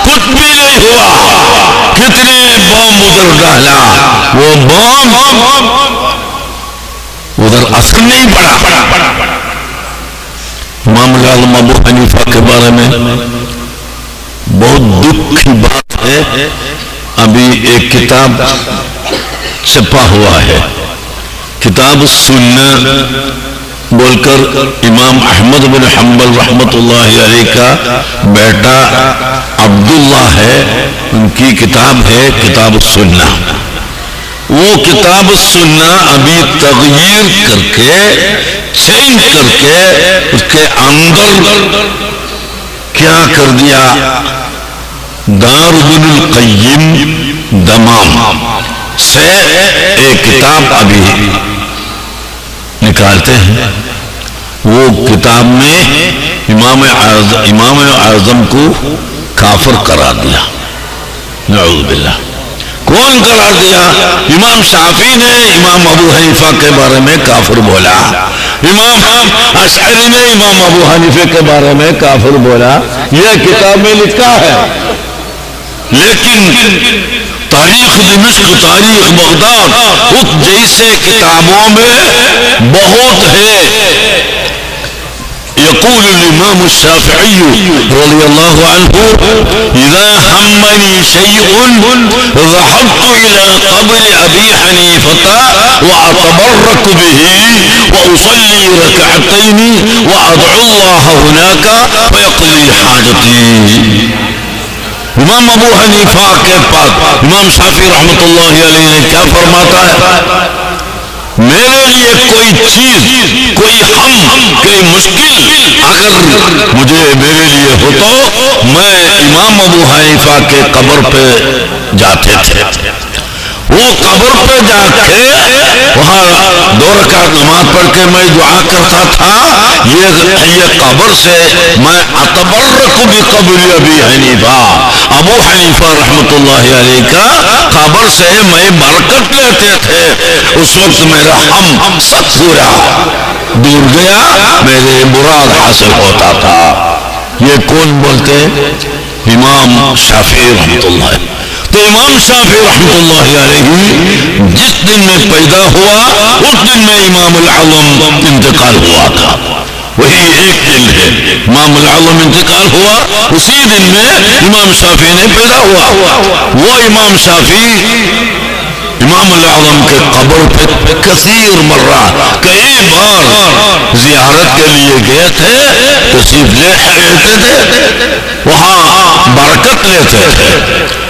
کچھ بھی نہیں ہوا، کتنے بم ادھر ڈالا، وہ بم ادھر اثر نہیں پڑا۔ امام اعظم ابو حنیفہ کے بارے میں بہت دکھ کی بات ہے، ابھی ایک کتاب چھپا ہوا ہے، کتاب السنہ بول کر امام احمد بن حنبل رحمت اللہ علیہ کا بیٹا عبداللہ ہے، ان کی کتاب ہے کتاب السنہ۔ وہ کتاب السنہ ابھی تغییر کر کے چینج کر کے اس کے اندر کیا کر دیا، دار ابن القیم دمام سے ایک کتاب ابھی نکالتے ہیں۔ وہ کتاب میں امام اعظم کو کافر قرار دیا، نعوذ باللہ۔ کون قرار دیا؟ امام شافعی نے امام ابو حنیفہ کے بارے میں کافر بولا، امام اشعری نے امام ابو حنیفہ کے بارے میں کافر بولا، یہ کتاب میں لکھا ہے۔ لیکن تاریخ دمشق، تاریخ بغداد، اس جیسے کتابوں میں بہت ہے۔ يقول الإمام الشافعي رضي الله عنه إذا همني شيء ذهبت إلى قبر أبي حنيفة وأتبرك به وأصلي ركعتين وأدعو الله هناك فيقضي حاجتي۔ امام ابو حنیفہ کے پاس امام شافعی رحمت اللہ علیہ نے کیا فرماتا ہے؟ میرے لیے کوئی چیز، کوئی غم، کوئی مشکل اگر میرے لیے ہو تو میں امام ابو حنیفہ کے قبر پہ جاتے تھے۔ وہ قبر پہ جا کے وہاں 2 رکعت نماز پڑھ کے میں دعا کرتا تھا، یہ قبر سے میں اتبرک بقبر ابی حنیفہ، ابو حنیفہ رحمت اللہ علیہ کا قبر سے میں برکت لیتے تھے۔ اس وقت میرا ہم سب پورا دور گیا، میرے مراد حاصل ہوتا تھا۔ یہ کون بولتے ہیں؟ امام شافعی رحمت اللہ علیہ۔ تو امام شافعی رحمت اللہ علیہ جس دن میں پیدا ہوا اس دن میں امام العظم انتقال ہوا تھا، وہی ایک دن ہے، امام العظم انتقال ہوا، اسی دن میں امام شافعی نے پیدا ہوا۔ وہ امام شافعی امام العظم کے قبر پہ کثیر مرہ، کئی بار زیارت کے لیے گئے تھے، تشریف لے آتے تھے، وہاں برکت لیتے تھے۔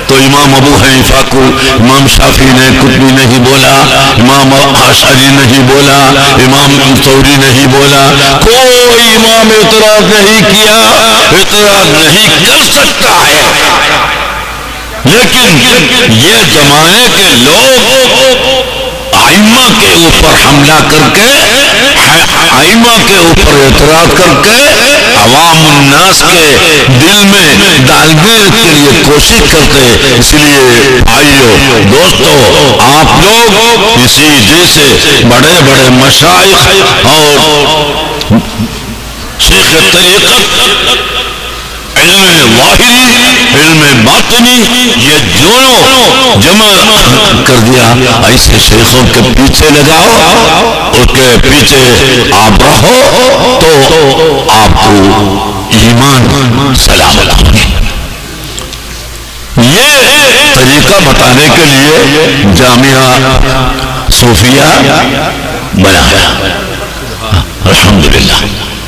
تو امام ابو حنیفہ کو امام شافعی نے کچھ بھی نہیں بولا، امام اشعری نہیں بولا، امام ثوری نہیں بولا، کوئی امام اعتراض نہیں کیا، اعتراض نہیں کر سکتا ہے۔ لیکن یہ زمانے کے لوگ ائمہ کے اوپر حملہ کر کے، ائمہ کے اوپر اعتراض کر کے عوام الناس کے دل میں ڈالنے کے لیے کوشش کرتے۔ اس لیے بھائیو دوستو، آپ لوگ اسی جیسے بڑے بڑے مشائخ اور شیخ طریقت، علم ظاہری، علم باطنی، یہ دونوں جمع کر دیا، ایسے شیخوں کے پیچھے لگاؤ، اس کے پیچھے آپ رہو تو آپ کو ایمان سلامت ہوگی۔ یہ طریقہ بتانے کے لیے جامعہ صوفیہ بنایا، الحمدللہ۔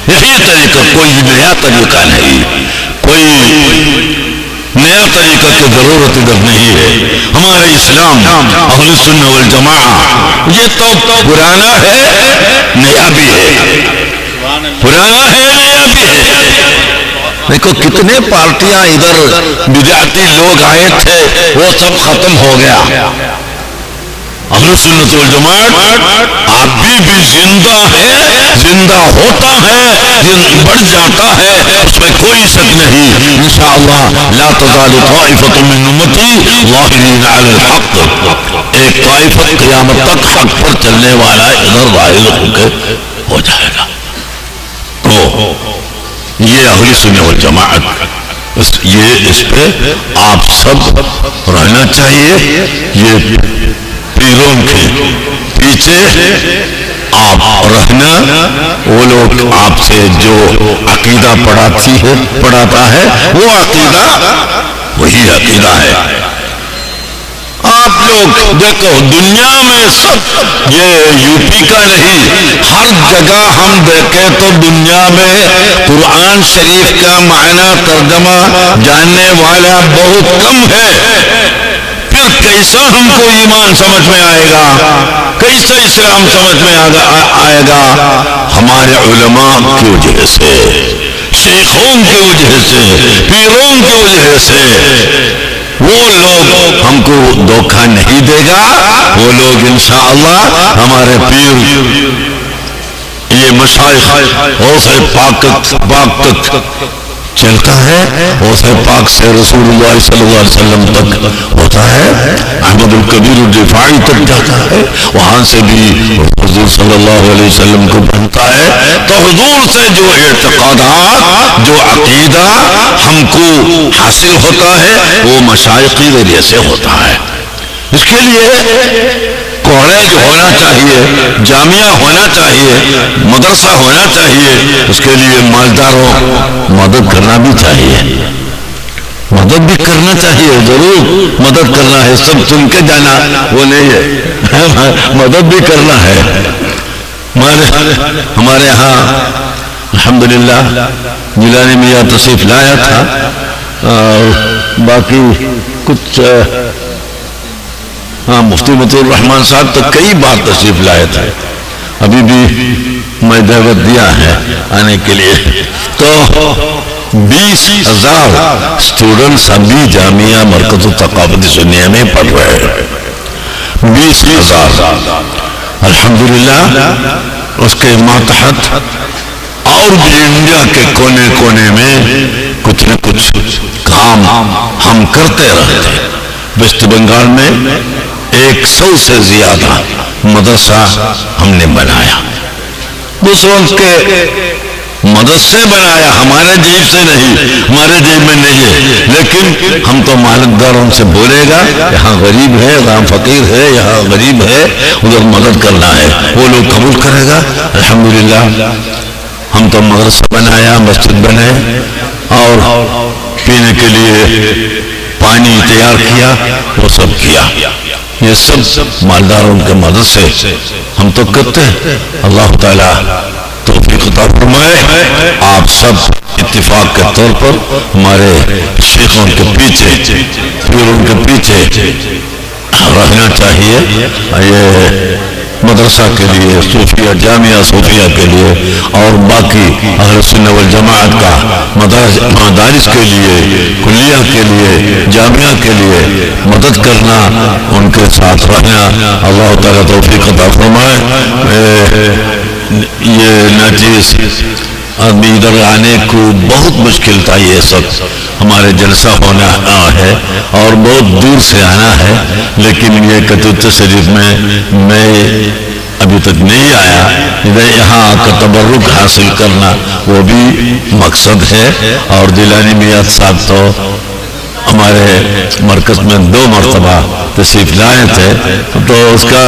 یہی طریقہ، کوئی نیا طریقہ نہیں، کوئی نیا طریقہ کی ضرورت ادھر نہیں ہے۔ ہمارے اسلام اہل سنہ والجماعہ یہ تو پرانا ہے، نیا بھی ہے، پرانا ہے، نیا بھی ہے۔ دیکھو کتنے پارٹیاں ادھر بدعتی لوگ آئے تھے، وہ سب ختم ہو گیا۔ اہل سنت والجماعت ابھی بھی زندہ ہے، زندہ ہوتا ہے، بڑھ جاتا ہے، اس میں کوئی شک نہیں۔ انشاءاللہ لا تزال طائفۃ من امتی ظاہرین علی الحق، ایک طائفہ قیامت تک حق پر چلنے والا ادھر ظاہر ہو کے ہو جائے گا۔ تو یہ اہل سنت والجماعت اس پہ آپ سب رہنا چاہیے. یہ پیروں کے پیچھے آپ رہنا. وہ لوگ آپ سے جو عقیدہ پڑھاتا ہے وہ عقیدہ وہی عقیدہ ہے. آپ لوگ دیکھو دنیا میں سب، یہ یو پی کا نہیں، ہر جگہ ہم دیکھیں تو دنیا میں قرآن شریف کا معنی ترجمہ جاننے والا بہت کم ہے. پھر کیسا ہم کو ایمان سمجھ میں آئے گا؟ کیسا اسلام سمجھ میں آئے گا؟ ہمارے علماء کی وجہ سے، شیخوں کی وجہ سے، پیروں کی وجہ سے. وہ لوگ ہم کو دھوکہ نہیں دے گا. وہ لوگ انشاءاللہ ہمارے پیر، یہ مشائخ غوث پاک تک چلتا ہے، غوث پاک سے رسول اللہ صلی اللہ علیہ وسلم تک ہوتا ہے، احمد الکبیر الرفاعی تک جاتا ہے، وہاں سے بھی حضور صلی اللہ علیہ وسلم کو بنتا ہے. تو حضور سے جو اعتقادات، جو عقیدہ ہم کو حاصل ہوتا ہے وہ مشائخ کی ذریعے سے ہوتا ہے. اس کے لیے کالج ہونا چاہیے، جامعہ ہونا چاہیے، مدرسہ ہونا چاہیے. اس کے لیے مالداروں مدد کرنا بھی چاہیے، مدد بھی کرنا چاہیے. ضرور مدد کرنا ہے، سب سن کے جانا وہ نہیں ہے، مدد بھی کرنا ہے. ہمارے ہاں الحمدللہ جیلانی میاں تشریف لایا تھا، باقی کچھ مفتی مطیع الرحمان صاحب تو کئی بار تشریف لائے تھے. ابھی بھی میں دعوت دیا ہے آنے کے لیے. تو 20,000 اسٹوڈنٹس ابھی جامعہ مرکز ثقافتی سنیہ میں پڑھ رہے ہیں. 20,000 الحمدللہ. اس کے ماتحت اور بھی انڈیا کے کونے کونے میں کچھ نہ کچھ کام ہم کرتے رہتے ہیں. ویسٹ بنگال میں 100 سے زیادہ مدرسہ ہم نے بنایا. دوسروں کے مدد سے بنایا، ہمارے جیب سے نہیں، ہمارے جیب میں نہیں ہے. لیکن ہم تو مالکداروں سے بولے گا یہاں غریب ہے، یہاں فقیر ہے، یہاں غریب ہے، ادھر مدد کرنا ہے. وہ لوگ قبول کرے گا. الحمدللہ ہم تو مدرسہ بنایا، مسجد بنائے اور پینے کے لیے پانی تیار کیا، وہ سب کیا. یہ سب مالداروں کے مدد سے ہم تو کرتے ہیں. اللہ تعالیٰ توفیق عطا فرمائے. آپ سب اتفاق کے طور پر ہمارے شیخوں کے پیچھے، پیروں کے پیچھے رہنا چاہیے. یہ مدرسہ کے لیے، صوفیہ جامعہ صوفیہ کے لیے اور باقی اہل سنت والجماعت کا مدارس کے لیے، کلیہ کے لیے، جامعہ کے لیے مدد کرنا، ان کے ساتھ رہنا. اللہ تعالیٰ توفیق عطا فرمائے. یہ ناچیز آدمی ادھر آنے کو بہت مشکل تھا. یہ سب ہمارے جلسہ ہونا ہے اور بہت دور سے آنا ہے، لیکن یہ کتوت شریف میں ابھی تک نہیں آیا. یہاں آ کر تبرک حاصل کرنا وہ بھی مقصد ہے. اور جیلانی میاں صاحب تو ہمارے مرکز میں 2 مرتبہ تشریف لائے تھے، تو اس کا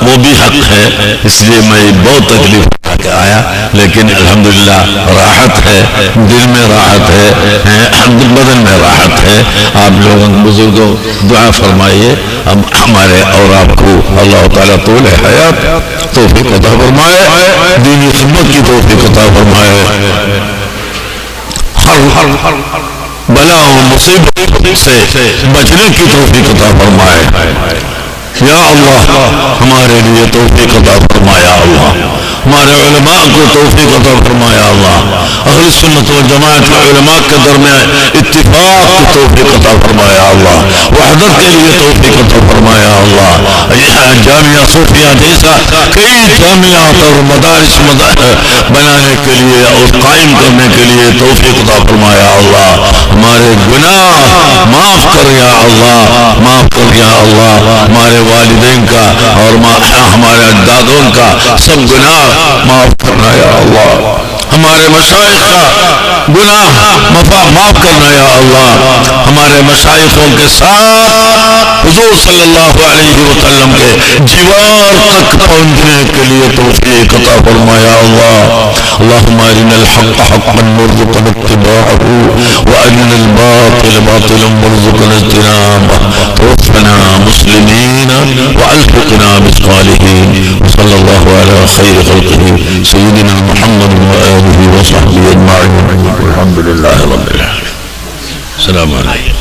وہ بھی حق ہے. اس لیے میں بہت تکلیف اٹھا کے آیا، لیکن الحمدللہ راحت ہے، دل میں راحت ہے، بدن میں راحت ہے. آپ لوگوں بزرگوں دعا فرمائیے ہمارے اور آپ کو اللہ تعالیٰ طول حیات توفیق عطا فرمائے، دینی خدمت کی توفیق عطا فرمائے، ہر بلا و مصیبت سے بچنے کی توفیق عطا فرمائے. یا اللہ ہمارے لیے توفیق عطا فرمایا. اللہ ہمارے علماء کو توفیق عطا فرمایا. اللہ اہل سنت و جماعت کے علماء کے درمیان اتفاق کی توفیق عطا فرمایا. اللہ وحدت کے لیے توفیق عطا فرمایا. اللہ جامعہ صوفیہ جیسا کئی جامعات اور مدارس بنانے کے لیے اور قائم کرنے کے لیے توفیق عطا فرمایا. اللہ ہمارے گناہ معاف کر یا اللہ، معاف کر یا اللہ. ہمارے والدین کا اور ہمارے اجدادوں کا سب گناہ معاف کرنا یا اللہ. ہمارے مشائخ کا گناہ معاف کرنا یا اللہ، ہمارے مشائخوں کے ساتھ حضور صلی اللہ علیہ وسلم کے جوار تک پہنچنے کے لیے توفیق عطا فرما یا اللہ۔ اللہم ارنا الحق حقا وارزقنا اتباعه وارنا الباطل باطلا وارزقنا اجتنابه، توفنا مسلمين والحقنا بالصالحين، وصلى الله على خير خلقه سيدنا محمد وآله وصحبه أجمعين، والحمد لله رب العالمين. السلام عليكم.